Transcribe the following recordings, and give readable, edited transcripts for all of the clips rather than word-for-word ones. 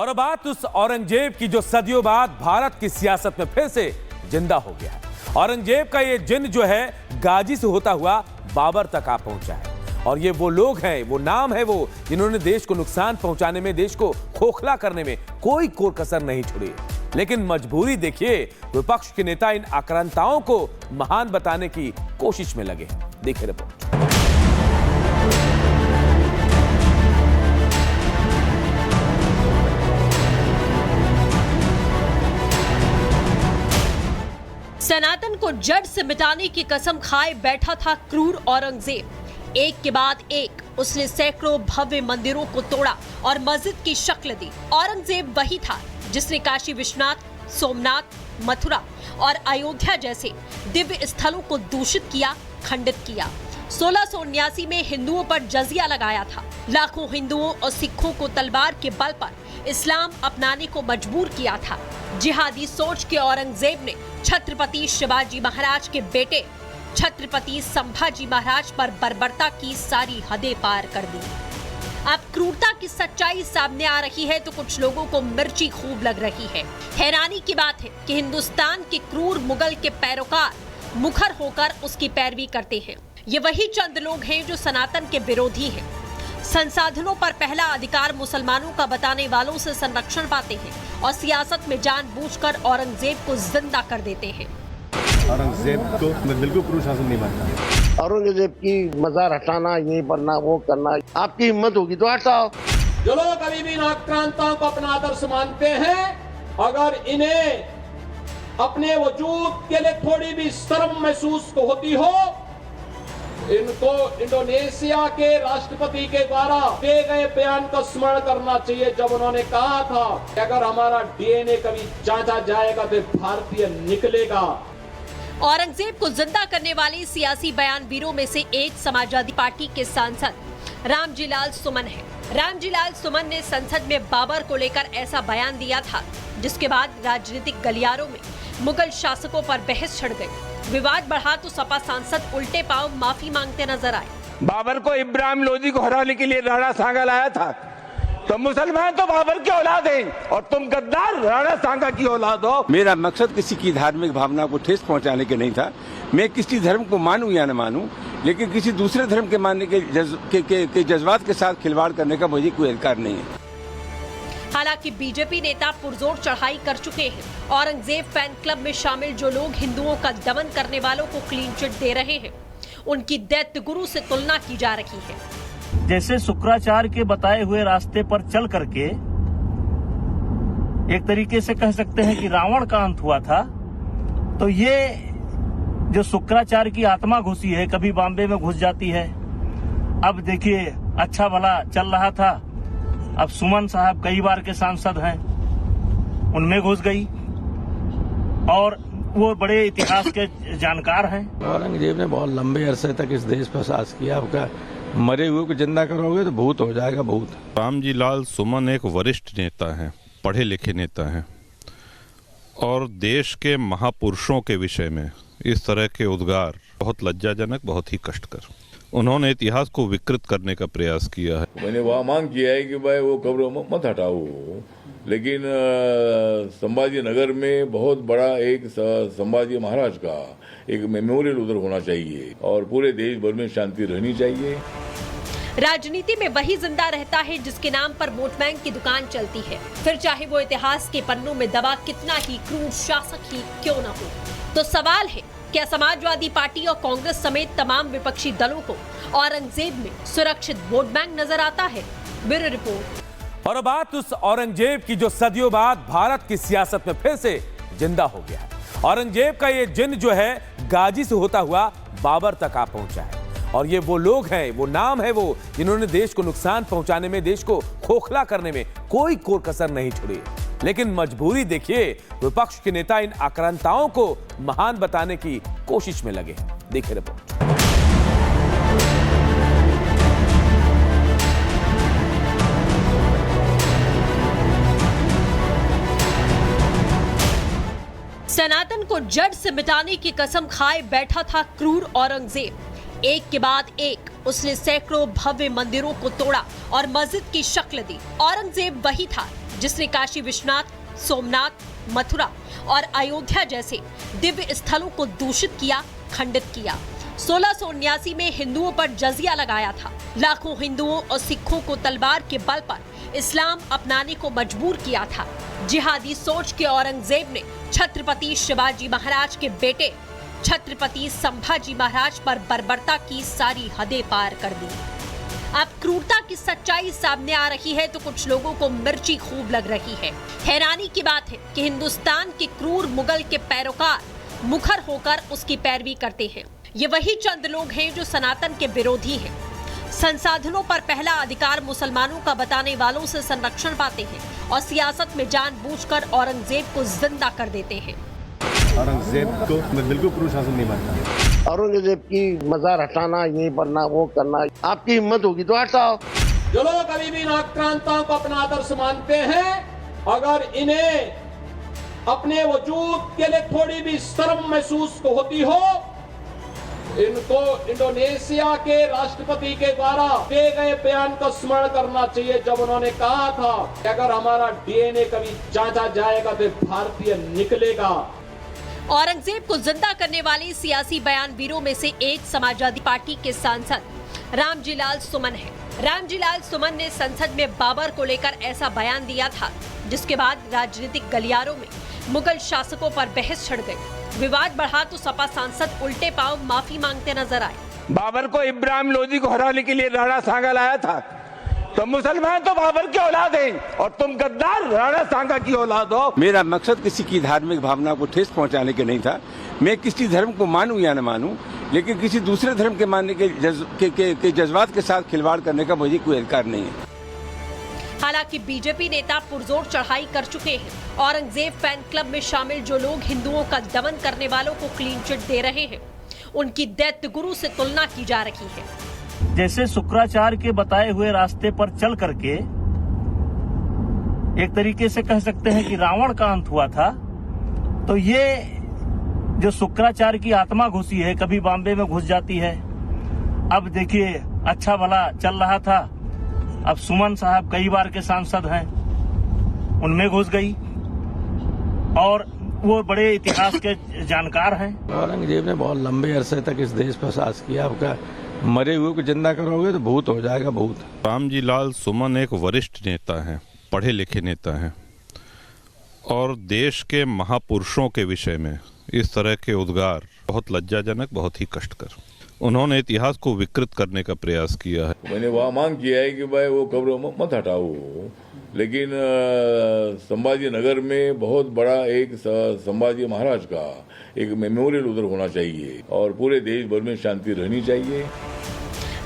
और बात उस औरंगजेब की जो सदियों बाद भारत की सियासत में फिर से जिंदा हो गया है। औरंगजेब का ये जिन्न जो है गाजी से होता हुआ बाबर तक आ पहुंचा है। और ये वो लोग हैं, वो नाम है वो, जिन्होंने देश को नुकसान पहुंचाने में, देश को खोखला करने में कोई कसर नहीं छोड़ी। लेकिन मजबूरी देखिए, विपक्ष के नेता इन आक्रांताओं को महान बताने की कोशिश में लगे। देखिए रिपोर्ट। सनातन को जड़ से मिटाने की कसम खाए बैठा था क्रूर औरंगजेब। एक के बाद एक उसने सैकड़ों भव्य मंदिरों को तोड़ा और मस्जिद की शक्ल दी। औरंगजेब वही था जिसने काशी विश्वनाथ, सोमनाथ, मथुरा और अयोध्या जैसे दिव्य स्थलों को दूषित किया, खंडित किया। 1679 में हिंदुओं पर जजिया लगाया था। लाखों हिंदुओं और सिखों को तलवार के बल पर इस्लाम अपनाने को मजबूर किया था। जिहादी सोच के औरंगजेब ने छत्रपति शिवाजी महाराज के बेटे छत्रपति संभाजी महाराज पर बर्बरता की सारी हदें पार कर दी। अब क्रूरता की सच्चाई सामने आ रही है तो कुछ लोगों को मिर्ची खूब लग रही है। हैरानी की बात है कि हिंदुस्तान के क्रूर मुगल के पैरोकार मुखर होकर उसकी पैरवी करते हैं। ये वही चंद लोग हैं जो सनातन के विरोधी हैं। संसाधनों पर पहला अधिकार मुसलमानों का बताने वालों से संरक्षण पाते हैं और सियासत में जानबूझकर औरंगजेब को जिंदा कर देते हैं। औरंगजेब को मैं बिल्कुल क्रूर शासन नहीं मानता। औरंगजेब की मजार हटाना, यहीं पर वो करना, आपकी हिम्मत होगी तो हटाओ। जो लोग अभी भी इन आक्रांताओं को अपना आदर्श मानते हैं, अगर इन्हें अपने वजूद के लिए थोड़ी भी शर्म महसूस होती हो, इनको इंडोनेशिया के राष्ट्रपति के द्वारा दिए गए बयान का स्मरण करना चाहिए, जब उन्होंने कहा था कि अगर हमारा डीएनए कभी जांचा जाएगा तो भारतीय निकलेगा। औरंगजेब को जिंदा करने वाले सियासी बयानवीरों में से एक समाजवादी पार्टी के सांसद रामजीलाल सुमन है। रामजीलाल सुमन ने संसद में बाबर को लेकर ऐसा बयान दिया था, जिसके बाद राजनीतिक गलियारों में मुगल शासकों पर बहस छिड़ गई। विवाद बढ़ा तो सपा सांसद उल्टे पांव माफी मांगते नजर आए। बाबर को इब्राहिम लोदी को हराने के लिए राणा सांगा लाया था, तो मुसलमान तो बाबर की औलाद हैं और तुम गद्दार राणा सांगा की औलाद हो। मेरा मकसद किसी की धार्मिक भावना को ठेस पहुंचाने के नहीं था। मैं किसी धर्म को मानूं या न मानूं, लेकिन किसी दूसरे धर्म के मानने के जज्बात के साथ खिलवाड़ करने का मुझे कोई अधिकार नहीं है। हालांकि बीजेपी नेता पुरजोर चढ़ाई कर चुके हैं। औरंगजेब फैन क्लब में शामिल जो लोग हिंदुओं का दमन करने वालों को क्लीन चिट दे रहे हैं, उनकी दैत्य गुरु से तुलना की जा रही है। जैसे शुक्राचार्य के बताए हुए रास्ते पर चल करके एक तरीके से कह सकते हैं कि रावण का अंत हुआ था, तो ये जो शुक्राचार्य की आत्मा घुसी है, कभी बॉम्बे में घुस जाती है। अब देखिए, अच्छा भला चल रहा था, अब सुमन साहब कई बार के सांसद हैं, उनमें घुस गई और वो बड़े इतिहास के जानकार हैं। औरंगजेब ने बहुत लंबे अरसे तक इस देश पर शासन किया। आपका मरे हुए को जिंदा करोगे तो भूत हो जाएगा भूत। रामजीलाल सुमन एक वरिष्ठ नेता हैं, पढ़े लिखे नेता हैं और देश के महापुरुषों के विषय में इस तरह के उद्गार बहुत लज्जाजनक, बहुत ही कष्टकर। उन्होंने इतिहास को विकृत करने का प्रयास किया है। मैंने वहाँ मांग किया है कि भाई वो कब्र मत हटाओ, लेकिन संभाजी नगर में बहुत बड़ा एक संभाजी महाराज का एक मेमोरियल उधर होना चाहिए और पूरे देश भर में शांति रहनी चाहिए। राजनीति में वही जिंदा रहता है जिसके नाम पर वोट बैंक की दुकान चलती है, फिर चाहे वो इतिहास के पन्नों में दबा कितना ही क्रूर शासक ही क्यों न हो। तो सवाल है, क्या समाजवादी पार्टी और कांग्रेस समेत तमाम विपक्षी दलों को औरंगजेब में सुरक्षित वोट बैंक नजर आता है? Bureau report. और बात उस औरंगजेब की जो सदियों बाद भारत की सियासत में फिर से जिंदा हो गया है। औरंगजेब का ये जिन्न जो है गाजी से होता हुआ बाबर तक आ पहुंचा है। और ये वो लोग हैं, वो नाम है वो, जिन्होंने देश को नुकसान पहुंचाने में, देश को खोखला करने में कोई कसर नहीं छोड़ी। लेकिन मजबूरी देखिए, विपक्ष के नेता इन आक्रांताओं को महान बताने की कोशिश में लगे। देखिए रिपोर्ट। सनातन को जड़ से मिटाने की कसम खाए बैठा था क्रूर औरंगजेब। एक के बाद एक उसने सैकड़ों भव्य मंदिरों को तोड़ा और मस्जिद की शक्ल दी। औरंगजेब वही था जिसने काशी विश्वनाथ, सोमनाथ, मथुरा और अयोध्या जैसे दिव्य स्थलों को दूषित किया, खंडित किया। 1679 में हिंदुओं पर जजिया लगाया था। लाखों हिंदुओं और सिखों को तलवार के बल पर इस्लाम अपनाने को मजबूर किया था। जिहादी सोच के औरंगजेब ने छत्रपति शिवाजी महाराज के बेटे छत्रपति संभाजी महाराज पर बर्बरता की सारी हदें पार कर दी। अब क्रूरता की सच्चाई सामने आ रही है तो कुछ लोगों को मिर्ची खूब लग रही है। हैरानी की बात है कि हिंदुस्तान के क्रूर मुगल के पैरोकार मुखर होकर उसकी पैरवी करते हैं। ये वही चंद लोग हैं जो सनातन के विरोधी हैं। संसाधनों पर पहला अधिकार मुसलमानों का बताने वालों से संरक्षण पाते हैं और सियासत में जानबूझकर औरंगजेब को जिंदा कर देते हैं। औरंगजेब को मैं बिल्कुल क्रूर शासन नहीं मानता। औरंगजेब की मजार हटाना, यहीं पर ना वो करना, आपकी हिम्मत होगी तो हटाओ। जो लोग अभी भी इन आक्रांताओं को अपना आदर्श मानते हैं, अगर इन्हें अपने वजूद के लिए थोड़ी भी शर्म महसूस होती हो, इनको इंडोनेशिया के राष्ट्रपति के द्वारा दिए गए बयान का स्मरण करना चाहिए, जब उन्होंने कहा था कि अगर हमारा डीएनए कभी जांचा जाएगा तो भारतीय निकलेगा। औरंगजेब को जिंदा करने वाले सियासी बयानवीरों में से एक समाजवादी पार्टी के सांसद रामजी लाल सुमन है। रामजी लाल सुमन ने संसद में बाबर को लेकर ऐसा बयान दिया था, जिसके बाद राजनीतिक गलियारों में मुगल शासकों पर बहस छिड़ गई। विवाद बढ़ा तो सपा सांसद उल्टे पांव माफी मांगते नजर आए। बाबर को इब्राहिम लोदी को हराने के लिए राणा सांगा लाया था, तो मुसलमान तो बाबर की औलाद हैं और तुम गद्दार राणा सांगा की औलाद हो। मेरा मकसद किसी की धार्मिक भावना को ठेस पहुंचाने के नहीं था। मैं किसी धर्म को मानूं या न मानूं, लेकिन किसी दूसरे धर्म के मानने के जज्बात के साथ खिलवाड़ करने का मुझे कोई अधिकार नहीं है। हालांकि बीजेपी नेता पुरजोर चढ़ाई कर चुके हैं। औरंगजेब फैन क्लब में शामिल जो लोग हिंदुओं का दमन करने वालों को क्लीन चिट दे रहे हैं, उनकी दैत्य गुरु से तुलना की जा रही है। जैसे शुक्राचार्य के बताए हुए रास्ते पर चल करके एक तरीके से कह सकते हैं कि रावण का अंत हुआ था, तो ये जो शुक्राचार्य की आत्मा घुसी है, कभी बॉम्बे में घुस जाती है। अब देखिए, अच्छा भला चल रहा था, अब सुमन साहब कई बार के सांसद हैं, उनमें घुस गई और वो बड़े इतिहास के जानकार हैं। औरंगजेब ने बहुत लंबे अरसे तक इस देश पर शासन किया। आपका मरे हुए को जिंदा करोगे तो भूत हो जाएगा, भूत। रामजी लाल सुमन एक वरिष्ठ नेता हैं, पढ़े लिखे नेता हैं, और देश के महापुरुषों के विषय में इस तरह के उद्गार बहुत लज्जाजनक, बहुत ही कष्टकर। उन्होंने इतिहास को विकृत करने का प्रयास किया है। मैंने वहाँ मांग किया है कि भाई वो कब्र मत हटाओ, लेकिन संभाजी नगर में बहुत बड़ा एक संभाजी महाराज का एक मेमोरियल उधर होना चाहिए और पूरे देश भर में शांति रहनी चाहिए।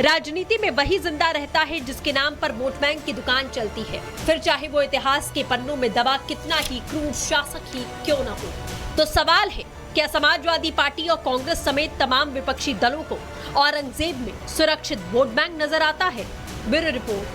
राजनीति में वही जिंदा रहता है जिसके नाम पर वोट बैंक की दुकान चलती है, फिर चाहे वो इतिहास के पन्नों में दबा कितना ही क्रूर शासक ही क्यों न हो। तो सवाल है, क्या समाजवादी पार्टी और कांग्रेस समेत तमाम विपक्षी दलों को औरंगजेब में सुरक्षित वोट बैंक नजर आता है? Bureau report,